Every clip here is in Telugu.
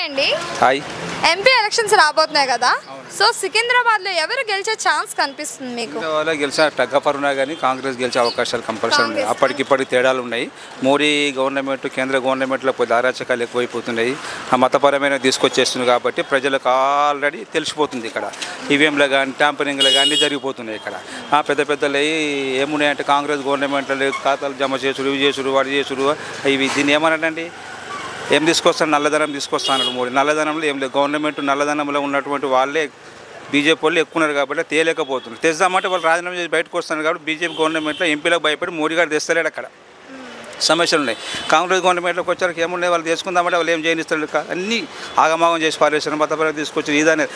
హాయ్ అండి. హాయ్. ఎంపీ ఎలక్షన్స్ రాబోతున్నాయి కదా, సో సికింద్రాబాద్లో ఎవరు గెలిచే ఛాన్స్ కనిపిస్తుంది మీకు? వాళ్ళ గెలిచా టగ్గపరున్నా కానీ కాంగ్రెస్ గెలిచే అవకాశాలు కంపల్సరీ ఉన్నాయి. అప్పటికిప్పటికి తేడాలు ఉన్నాయి. మోడీ గవర్నమెంట్ కేంద్ర గవర్నమెంట్లో కొద్ది అరాచకాలు ఎక్కువైపోతున్నాయి. ఆ మతపరమైన తీసుకొచ్చేస్తుంది కాబట్టి ప్రజలకు ఆల్రెడీ తెలిసిపోతుంది. ఇక్కడ ఈవీఎంలు కానీ ట్యాంపరింగ్లు కానీ జరిగిపోతున్నాయి. ఇక్కడ పెద్ద పెద్దలు ఏమున్నాయంటే కాంగ్రెస్ గవర్నమెంట్లో ఖాతాలు జమ చేసుడు, ఇవి చేసుడు, వాడు చేసుడు, ఇవి దీన్ని ఏమన్నాడండి, ఏం తీసుకొస్తాను, నల్లధనం తీసుకొస్తాను మోడీ. నల్లధనంలో ఏం లేదు, గవర్నమెంట్ నల్లధనంలో ఉన్నటువంటి వాళ్ళే బీజేపీ వాళ్ళు ఎక్కువ ఉన్నారు కాబట్టి తేలేకపోతున్నారు. తెస్తామంటే వాళ్ళు రాజీనామా చేసి బయటకు వస్తున్నారు కాబట్టి బీజేపీ గవర్నమెంట్లో ఎంపీలకు భయపడి మోడీ గారు తెస్తలేడు. అక్కడ సమస్యలు ఉన్నాయి. కాంగ్రెస్ గవర్నమెంట్లోకి వచ్చాక ఏమున్నాయి, వాళ్ళు చేసుకుందామంటే వాళ్ళు ఏం చేయనిస్తారు, అన్నీ ఆగమాగం చేసి పారేసారు, మతపరంగా తీసుకొచ్చి ఇదనే.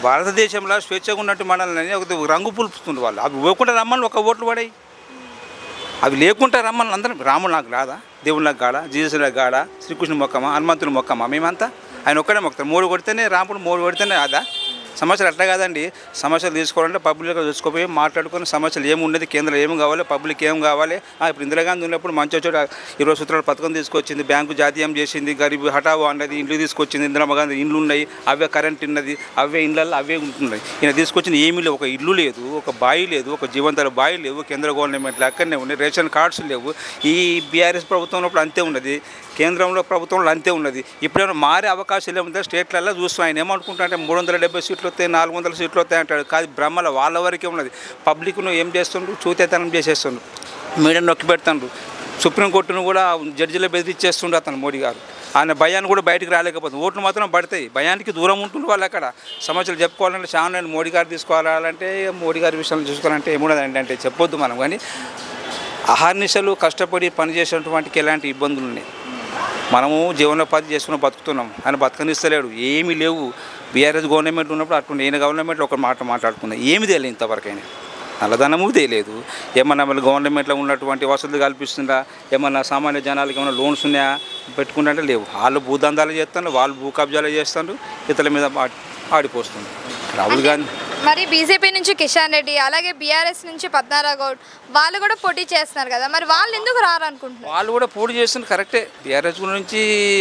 భారతదేశంలో స్వేచ్ఛగా ఉన్నట్టు మనల్ని ఒక రంగు పులుపుతుంది. వాళ్ళు అవి ఇవ్వకుండా రమ్మని ఒక ఓట్లు పడాయి, అవి లేకుండా రమ్మని అందరం. రాముడు నాకు రాదా, దేవుడు నాకు గాడా, జీసస్ నాకు గాడా, శ్రీకృష్ణుని మొక్కమా, హనుమంతుని మొక్కమా, మేమంతా ఆయన ఒక్కడే మొక్కుతాం. మూడు కొడితేనే రాముడు, మూడు కొడితేనే అదా సమస్యలు. అట్లా కాదండి, సమస్యలు తీసుకోవాలంటే పబ్లిక్గా చూసుకోపోయి మాట్లాడుకుని సమస్యలు ఏమున్నది, కేంద్రం ఏం కావాలి, పబ్లిక్ ఏం కావాలి. ఇప్పుడు ఇందిరాగాంధీ ఉన్నప్పుడు మంచి చోట 20 సూత్రాల పథకం తీసుకొచ్చింది, బ్యాంకు జాతీయం చేసింది, గరీబ్ హఠావో అన్నది, ఇండ్లు తీసుకొచ్చింది. ఇందిరాగాంధీ ఇండ్లు ఉన్నాయి, అవే కరెంట్ ఉన్నది, అవే ఇండ్లలో అవే ఉంటున్నాయి. ఈయన తీసుకొచ్చిన ఏమీ లేవు, ఒక ఇల్లు లేదు, ఒక బావి లేదు, ఒక జీవంతర బావి లేవు. కేంద్ర గవర్నమెంట్లో అక్కడనే ఉన్నాయి, రేషన్ కార్డ్స్ లేవు. ఈ బీఆర్ఎస్ ప్రభుత్వం ఉన్నప్పుడు అంతే ఉన్నది, కేంద్రంలో ప్రభుత్వంలో అంతే ఉన్నది. ఇప్పుడేమో మారే అవకాశాలు ఏముందో స్టేట్లలో చూస్తాం. ఆయన ఏమనుకుంటారంటే 370 సీట్లు వస్తాయి, 400 సీట్లు వస్తాయి అంటాడు. కాదు, బ్రహ్మల వాళ్ళ వరకే ఉన్నది. పబ్లిక్ను ఏం చేస్తుండ్రు, చూతేతనం చేసేస్తుండ్రు, మీడియాను నొక్కి పెడుతుండ్రు. సుప్రీంకోర్టును కూడా జడ్జిలో బెదిరిచ్చేస్తుండ్రు అతను మోడీ గారు. ఆయన భయాన్ని కూడా బయటకు రాలేకపోతుంది. ఓట్లు మాత్రం పడతాయి, భయానికి దూరం ఉంటుంది వాళ్ళు. అక్కడ సమస్యలు చెప్పుకోవాలంటే చాలా మోడీ గారు తీసుకోవాలంటే, మోడీ గారి విషయాలు చూసుకోవాలంటే ఏమున్నదండి అంటే చెప్పొద్దు మనం. కానీ అహర్నిశలు కష్టపడి పనిచేసేటువంటి ఎలాంటి ఇబ్బందులు ఉన్నాయి. మనము జీవనోపాధి చేసుకుని బతుకుతున్నాం, ఆయన బతకనిస్తలేడు, ఏమీ లేవు. బీఆర్ఎస్ గవర్నమెంట్ ఉన్నప్పుడు అటువంటి ఈయన గవర్నమెంట్లో ఒక మాట మాట్లాడుకుందాం, ఏమి తెలియదు ఇంతవరకైనా. నల్లధనము తెలియదు. ఏమన్నా మళ్ళీ గవర్నమెంట్లో ఉన్నటువంటి వసతులు కల్పిస్తుందా, ఏమన్నా సామాన్య జనాలకి ఏమైనా లోన్స్ ఉన్నాయా పెట్టుకుంటే లేవు. వాళ్ళు భూదందాలు చేస్తారు, వాళ్ళు భూ కబ్జాలు చేస్తారు, ఇతరుల మీద ఆడిపోతుంది. రాహుల్ గాంధీ మరి బీజేపీ నుంచి కిషన్ రెడ్డి, అలాగే బీఆర్ఎస్ నుంచి పద్మనాభ గౌడ్ వాళ్ళు కూడా పోటీ చేస్తున్నారు కదా, మరి వాళ్ళు ఎందుకు రారనుకుంటున్నారు? వాళ్ళు కూడా పోటీ చేస్తున్నారు, కరెక్టే. బీఆర్ఎస్ నుంచి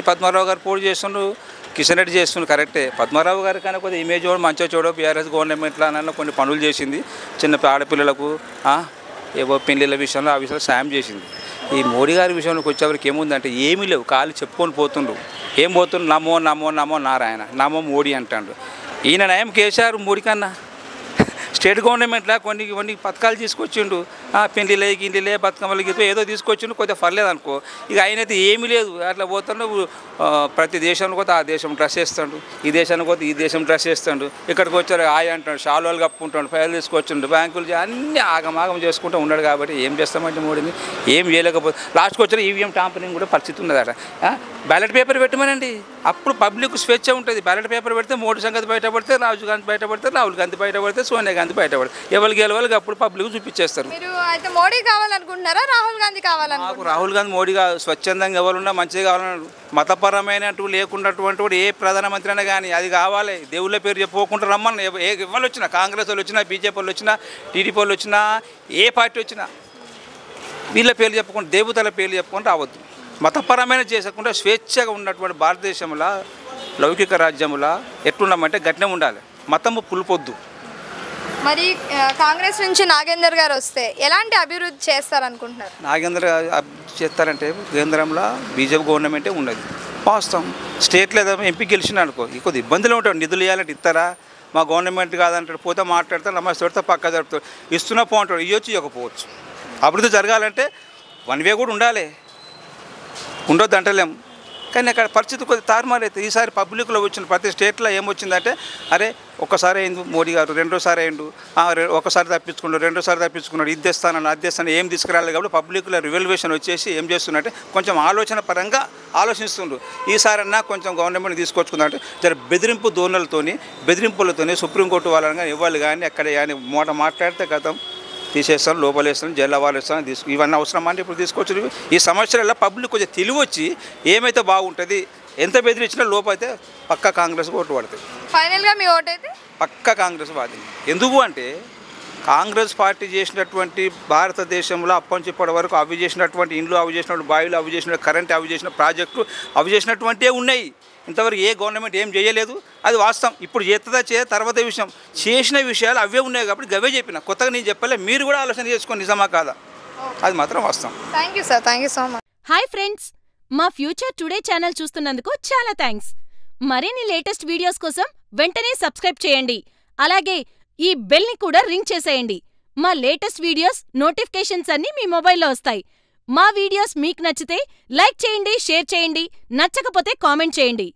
పద్మారావు గారు పోటీ చేస్తున్నారు, కిషన్ రెడ్డి చేస్తున్నారు, కరెక్టే. పద్మారావు గారి కానీ కొద్దిగా ఇమేజ్ కూడా మంచిగా చూడ. బీఆర్ఎస్ గవర్నమెంట్లో అన్న కొన్ని పనులు చేసింది, చిన్న ఆడపిల్లలకు ఏవో పెళ్ళిళ్ళ విషయంలో ఆ విషయంలో సాయం చేసింది. ఈ మోడీ గారి విషయంలోకి వచ్చేవరకు ఏముందంటే ఏమీ లేవు, కాళ్ళు చెప్పుకొని పోతుండ్రు. ఏం పోతుండ్రు, నమో నమో నమో నారాయణ, నమో మోడీ అంటాడు. ఈయన నయం కేసీఆర్ మోడీ కన్నా. స్టేట్ గవర్నమెంట్లో కొన్ని పథకాలు తీసుకొచ్చిండు, పెళ్లిలే గిన్నెలే బతుకమ్మలకి ఏదో తీసుకొచ్చిండు, కొద్దిగా పర్లేదు అనుకో. ఇక ఆయనైతే ఏమీ లేదు, అట్లా పోతాడు. ప్రతి దేశానికి పోతే ఆ దేశం డ్రెస్ వేస్తాడు, ఈ దేశానికి పోతే ఈ దేశం డ్రెస్ వేస్తాడు. ఇక్కడికి వచ్చారు ఆయ అంటాడు, షాలువాలు కప్పుకుంటాడు, ఫైల్ తీసుకొచ్చిండు, బ్యాంకులు అన్నీ ఆగమాగం చేసుకుంటూ ఉన్నాడు. కాబట్టి ఏం చేస్తామంటే మోడీని ఏం చేయలేకపోతే లాస్ట్కి వచ్చారు. ఈవీఎం ట్యాంపరింగ్ కూడా పరిస్థితి ఉన్నదట. బ్యాలెట్ పేపర్ పెట్టమనండి, అప్పుడు పబ్లిక్ స్వేచ్ఛ ఉంటుంది. బ్యాలెట్ పేపర్ పెడితే మోడీ సంగతి బయటపడితే, రాజు గాంధీ బయటపడితే, రాహుల్ గాంధీ బయటపడితే, సోనియా గాంధీ బయటపడితే, ఎవరికి గెలవాలి అప్పుడు పబ్లిక్ చూపించేస్తారు. మీరు అయితే మోడీ కావాలనుకుంటున్నారా, రాహుల్ గాంధీ కావాలనుకుంటున్నారా? నాకు రాహుల్ గాంధీ మోడీ స్వచ్ఛందంగా ఎవరున్నా మంచిగా కావాలన్నారు. మతపరమైనట్టు లేకున్నటువంటి వాడు ఏ ప్రధానమంత్రి అయినా కానీ అది కావాలి. దేవుళ్ళ పేరు చెప్పుకోకుండా రమ్మని ఎవరు వచ్చినా, కాంగ్రెస్ వాళ్ళు వచ్చినా, బీజేపీ వాళ్ళు వచ్చినా, టీడీపీ వాళ్ళు వచ్చినా, ఏ పార్టీ వచ్చినా వీళ్ళ పేర్లు చెప్పుకుంటూ, దేవతల పేర్లు చెప్పుకొని రావద్దు. మతపరమైన చేసుకుంటే స్వేచ్ఛగా ఉన్నటువంటి భారతదేశంలో, లౌకిక రాజ్యంలో ఎట్లున్నామంటే గట్టినే ఉండాలి, మతము పులిపొద్దు. మరి కాంగ్రెస్ నుంచి నాగేందర్ గారు వస్తే ఎలాంటి అభివృద్ధి చేస్తారనుకుంటున్నారు? నాగేంద్ర చేస్తారంటే కేంద్రంలో బీజేపీ గవర్నమెంటే ఉన్నది, వాస్తవం. స్టేట్లో ఏదో ఎంపీ గెలిచిన అనుకో, కొద్ది ఇబ్బందులు ఉంటాయి. నిధులు ఇవ్వాలంటే ఇస్తారా, మా గవర్నమెంట్ కాదంటాడు, పోతే మాట్లాడతారు, నమ్మేసి తోడితే పక్క జరుపుతాడు, ఇస్తున్నా పోంటాడు, ఇవ్వచ్చు ఇవ్వకపోవచ్చు. అభివృద్ధి జరగాలంటే వన్ వే కూడా ఉండాలి, ఉండొద్దు అంటలేం. కానీ అక్కడ పరిస్థితి కొద్దిగా తారుమారైతే ఈసారి పబ్లిక్లో వచ్చిన ప్రతి స్టేట్లో ఏమొచ్చిందంటే, అరే ఒక్కసారి అయింది మోడీ గారు, రెండోసారి అయిండు, ఒకసారి తప్పించుకున్నాడు, రెండోసారి తప్పించుకున్నాడు, ఇది తెస్తానని అది తెస్తాను, ఏం తీసుకురాలేదు. కాబట్టి పబ్లిక్లో రివల్యూషన్ వచ్చేసి ఏం చేస్తున్నట్టే కొంచెం ఆలోచన పరంగా ఆలోచిస్తుండ్రు. ఈసారన్నా కొంచెం గవర్నమెంట్ తీసుకొచ్చుకుందంటే జర బెదిరింపు ధోరణులతోని, బెదిరింపులతోని సుప్రీంకోర్టు వాళ్ళని కానీ ఇవ్వాలి కానీ అక్కడ కానీ మాట్లాడితే గతం తీసేస్తాను, లోపలేస్తాను, జైల్లో వాళ్ళేస్తాను, ఇవన్నీ అవసరం అంటే ఇప్పుడు తీసుకొచ్చి ఈ సమస్యలలో పబ్లిక్ కొంచెం తెలివి వచ్చి ఏమైతే బాగుంటుంది, ఎంత బెదిరించినా లోపైతే పక్కా కాంగ్రెస్ ఓటు పడుతుంది. ఫైనల్గా మీ ఓటు అయితే పక్కా కాంగ్రెస్ వాదిని. ఎందుకు అంటే కాంగ్రెస్ పార్టీ చేసినటువంటి భారతదేశంలో అప్పటి నుంచి ఇప్పటి వరకు అవి చేసినటువంటి ఇండ్లు అవి చేసినటువంటి బావిలు అవి చేసిన కరెంట్ అవి చేసిన ప్రాజెక్టులు అవి చేసినటువంటివే ఉన్నాయి. ఇంతవరకు ఏ గవర్నమెంట్ ఏం చేయలేదు, అది వాస్తవం. ఇప్పుడు చేస్తుందా తర్వాత విషయం, చేసిన విషయాలు అవే ఉన్నాయి కాబట్టి గవే చెప్పిన, కొత్తగా నేను చెప్పలే. మీరు కూడా ఆలోచన చేసుకోండి నిజమా కాదా, అది మాత్రం వాస్తవం. Thank you sir, thank you so much. Hi friends, మా ఫ్యూచర్ టుడే ఛానల్ చూస్తున్నందుకు చాలా థ్యాంక్స్. మరిన్ని లేటెస్ట్ వీడియోస్ కోసం వెంటనే సబ్స్క్రైబ్ చేయండి. అలాగే ఈ బెల్ని కూడా రింగ్ చేసేయండి. మా లేటెస్ట్ వీడియోస్ నోటిఫికేషన్స్ అన్నీ మీ మొబైల్లో వస్తాయి. మా వీడియోస్ మీకు నచ్చితే లైక్ చేయండి, షేర్ చేయండి, నచ్చకపోతే కామెంట్ చేయండి.